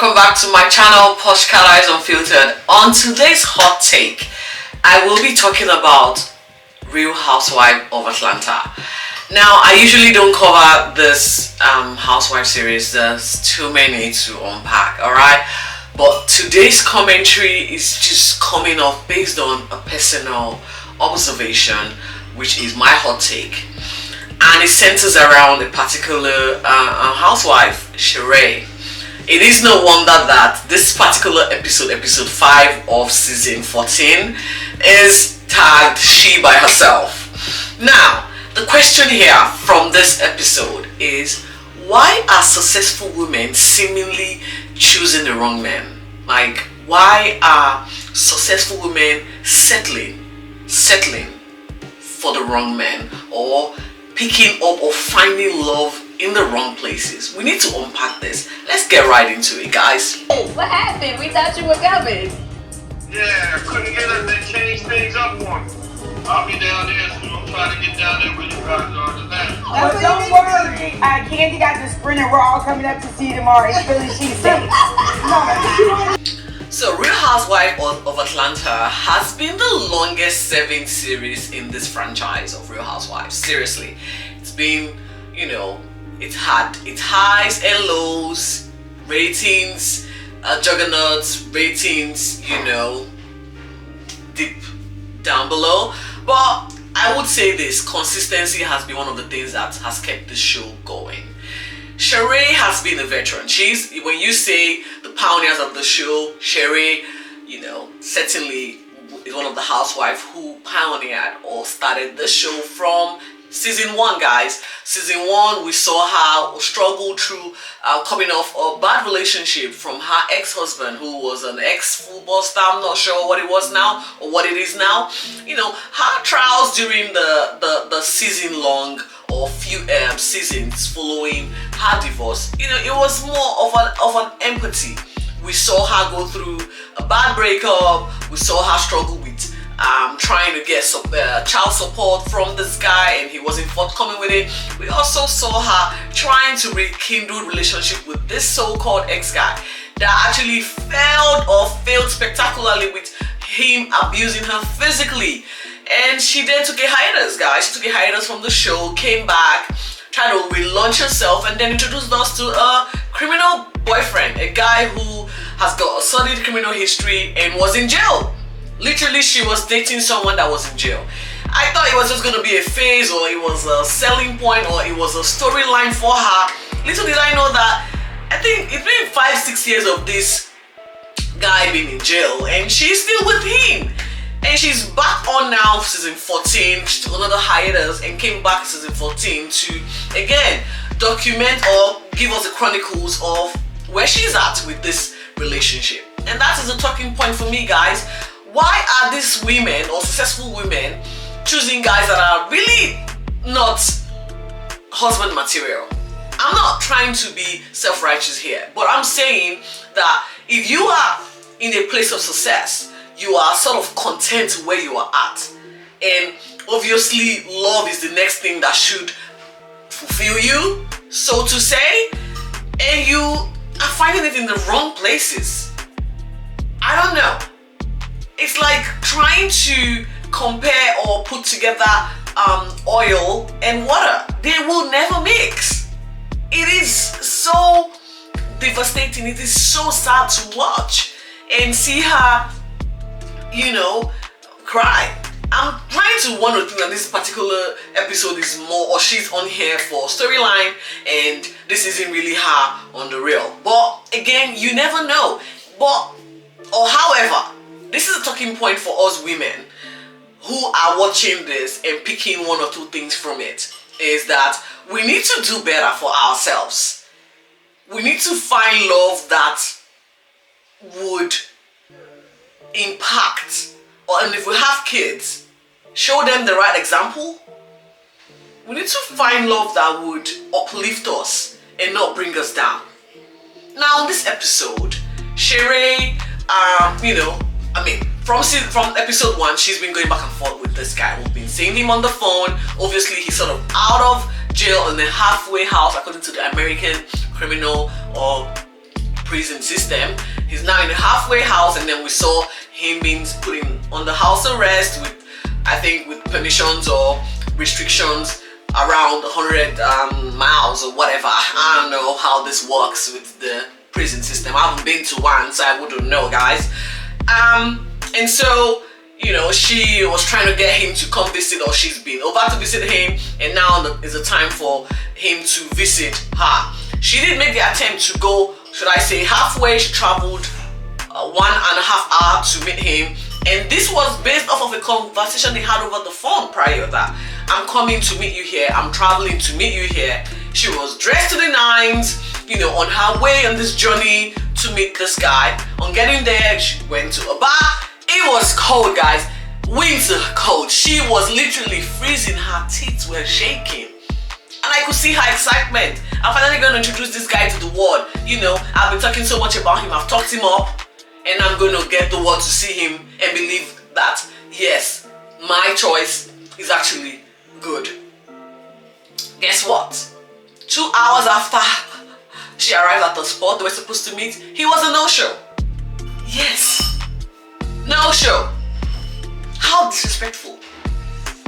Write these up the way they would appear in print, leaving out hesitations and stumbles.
welcome back to my channel, Posh Cat Eyes Unfiltered. On today's hot take, I will be talking about Real Housewife of Atlanta. Now, I usually don't cover this housewife series. There's too many to unpack, alright? But today's commentary is just coming off based on a personal observation, which is my hot take. And it centers around a particular housewife, Sheree. It is no wonder that this particular episode 5 of season 14, is tagged she by herself. Now, the question here from this episode is, why are successful women seemingly choosing the wrong men? Like, why are successful women settling for the wrong men, or picking up or finding love in the wrong places? We need to unpack this. Let's get right into it, guys. What happened? We thought you were coming. Yeah, I couldn't get her to change things up on me. I'll be down there soon. I'm trying to get down there where you guys are today. But don't worry, Candy got the sprinter. We're all coming up to see you tomorrow. It's Philly cheesesteak. So, Real Housewife of Atlanta has been the longest serving series in this franchise of Real Housewives. Seriously, it's been, it's had its highs and lows, ratings, juggernauts, ratings, deep down below. But I would say this, consistency has been one of the things that has kept the show going. Sheree has been a veteran. When you say the pioneers of the show, Sheree, certainly is one of the housewives who pioneered or started the show from season 1, guys. Season 1, we saw her struggle through coming off a bad relationship from her ex-husband, who was an ex-football star. I'm not sure what it was now or what it is now. Her trials during the season long or few seasons following her divorce, it was more of an empathy. We saw her go through a bad breakup. We saw her struggle with trying to get child support from this guy, and he wasn't forthcoming with it. We also saw her trying to rekindle relationship with this so-called ex-guy that actually failed spectacularly, with him abusing her physically. And she then took a hiatus, guys. She took a hiatus from the show, came back, tried to relaunch herself, and then introduced us to a criminal boyfriend, a guy who has got a solid criminal history and was in jail. Literally, she was dating someone that was in jail. I thought it was just going to be a phase, or it was a selling point, or it was a storyline for her. Little did I know that I think it's been 5-6 years of this guy being in jail, and she's still with him. And she's back on now, season 14. She took another hiatus and came back season 14 to, again, document or give us the chronicles of where she's at with this relationship. And that is the talking point for me, guys. Why are these women, or successful women, choosing guys that are really not husband material? I'm not trying to be self-righteous here, but I'm saying that if you are in a place of success, you are sort of content where you are at, and obviously love is the next thing that should fulfill you, so to say, and you are finding it in the wrong places. I don't know. It's like trying to compare or put together oil and water. They will never mix. It is so devastating. It is so sad to watch and see her, cry. I'm trying to wonder that this particular episode is more, or she's on here for storyline, and this isn't really her on the real. But again, you never know. However, this is a talking point for us women who are watching this and picking one or two things from it, is that we need to do better for ourselves. We need to find love that would impact, and if we have kids, show them the right example. We need to find love that would uplift us and not bring us down. Now, in this episode, Sheree, from episode 1, she's been going back and forth with this guy. We've been seeing him on the phone. Obviously, he's sort of out of jail in a halfway house, according to the American criminal or prison system. He's now in a halfway house, and then we saw him being put in under house arrest with, I think, with permissions or restrictions around 100 miles or whatever. I don't know how this works with the prison system. I haven't been to one, so I wouldn't know, guys. And so, you know, she was trying to get him to come visit, or she's been over to visit him, and now is the time for him to visit her. She did make the attempt to go, should I say, halfway. She traveled 1.5 hours to meet him, and this was based off of a conversation they had over the phone prior to that. I'm coming to meet you here, I'm traveling to meet you here. She was dressed to the nines, you know, on her way on this journey to meet this guy. On getting there, she went to a bar. It was cold, guys, winter cold. She was literally freezing, her teeth were shaking. And I could see her excitement. I'm finally going to introduce this guy to the world. You know, I've been talking so much about him, I've talked him up, and I'm going to get the world to see him and believe that, yes, my choice is actually good. Guess what? 2 hours after she arrived at the spot they were supposed to meet, he was a no-show. Yes, no-show. How disrespectful.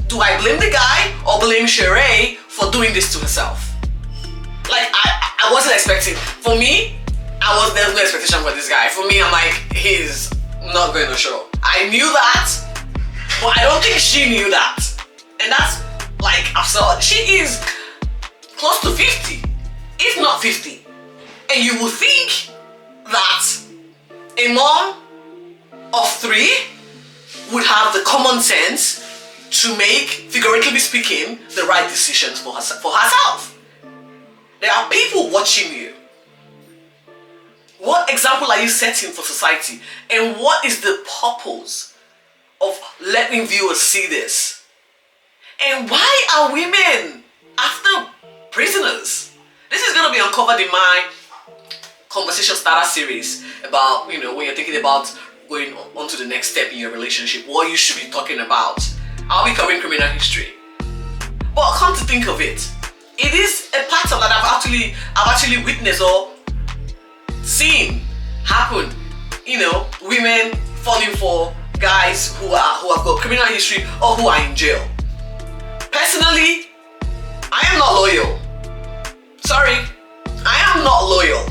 Do I blame the guy or blame Sheree for doing this to herself? Like, I wasn't expecting. For me, there's no expectation for this guy. For me, I'm like, he's not going to show. I knew that, but I don't think she knew that. And that's like absurd. She is close to 50, if not 50. And you would think that a mom of 3 would have the common sense to make, figuratively speaking, the right decisions for herself. There are people watching you. What example are you setting for society? And what is the purpose of letting viewers see this? And why are women after prisoners? This is going to be uncovered in my conversation starter series about, you know, when you're thinking about going on to the next step in your relationship, what you should be talking about. I'll be covering criminal history. But come to think of it, it is a pattern that I've actually witnessed or seen happen. You know, women falling for guys who have got criminal history or who are in jail. Personally, I am not loyal. Sorry, I am not loyal.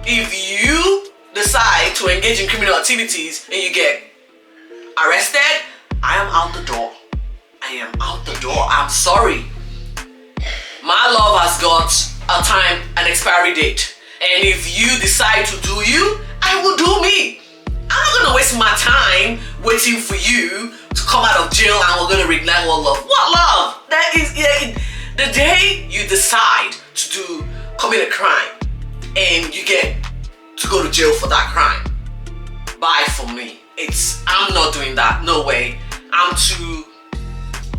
If you decide to engage in criminal activities and you get arrested, I am out the door. I am out the door. I'm sorry. My love has got a time, an expiry date. And if you decide to do you, I will do me. I'm not gonna waste my time waiting for you to come out of jail and we're gonna reignite our love. What love? That is, the day you decide to commit a crime and you get to go to jail for that crime, bye for me. I'm not doing that, no way. I'm too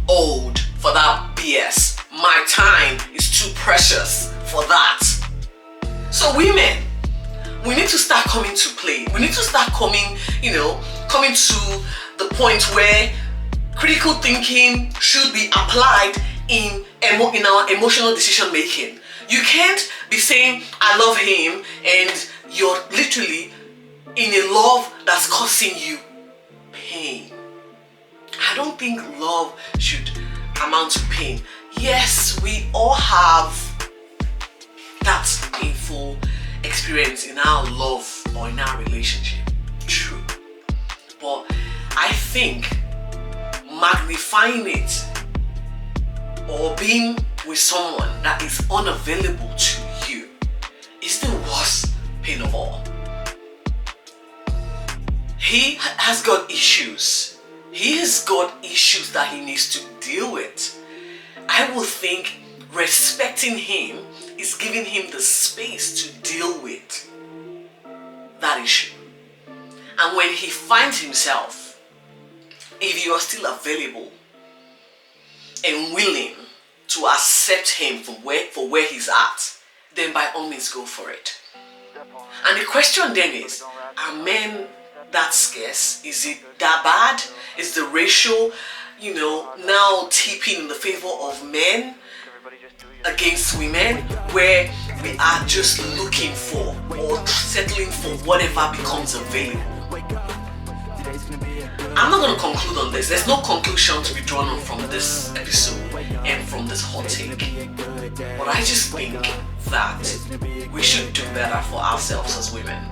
old for that BS. My time is too precious for that. So women, we need to start coming to play. We need to start coming to the point where critical thinking should be applied in our emotional decision making. You can't be saying, I love him, and you're literally in a love that's causing you pain. I don't think love should amount to pain. Yes, we all have that painful experience in our love or in our relationship. True. But I think magnifying it or being with someone that is unavailable to you is the worst pain of all. He has got issues. He has got issues that he needs to deal with. I would think respecting him is giving him the space to deal with that issue. And when he finds himself, if you are still available and willing to accept him for where he's at, then by all means go for it. And the question then is, are men that scarce? Is it that bad? Is the ratio, now tipping in the favor of men against women, where we are just looking for or settling for whatever becomes available. I'm not going to conclude on this. There's no conclusion to be drawn on from this episode and from this hot take. But I just think that we should do better for ourselves as women.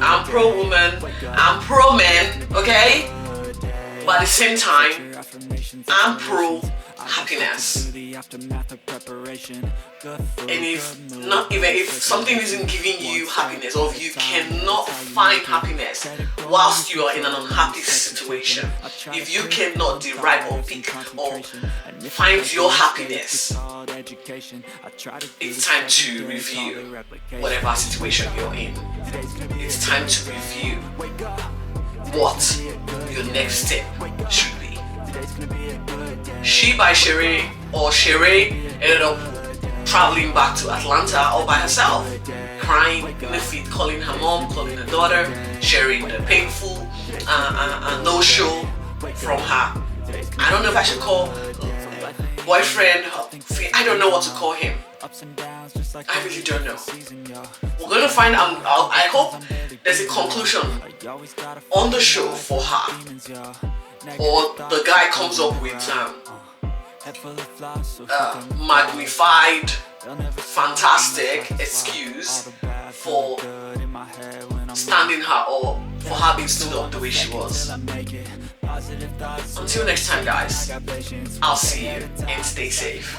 I'm pro woman, I'm pro men, okay? But at the same time, I'm pro happiness. And if something isn't giving you happiness, or if you cannot find happiness whilst you are in an unhappy situation, if you cannot derive or pick or find your happiness, it's time to review whatever situation you're in. It's time to review what your next step should be. She by Sheree, or Sheree ended up traveling back to Atlanta all by herself, crying in the feet, calling her mom, calling her daughter, sharing the painful no-show from her. I don't know if I should call boyfriend, I don't know what to call him. I really don't know. We're going to find out. I hope there's a conclusion on the show for her, or the guy comes up with magnified, fantastic excuse for standing her or for her being stood up the way she was. Until next time, guys, I'll see you and stay safe.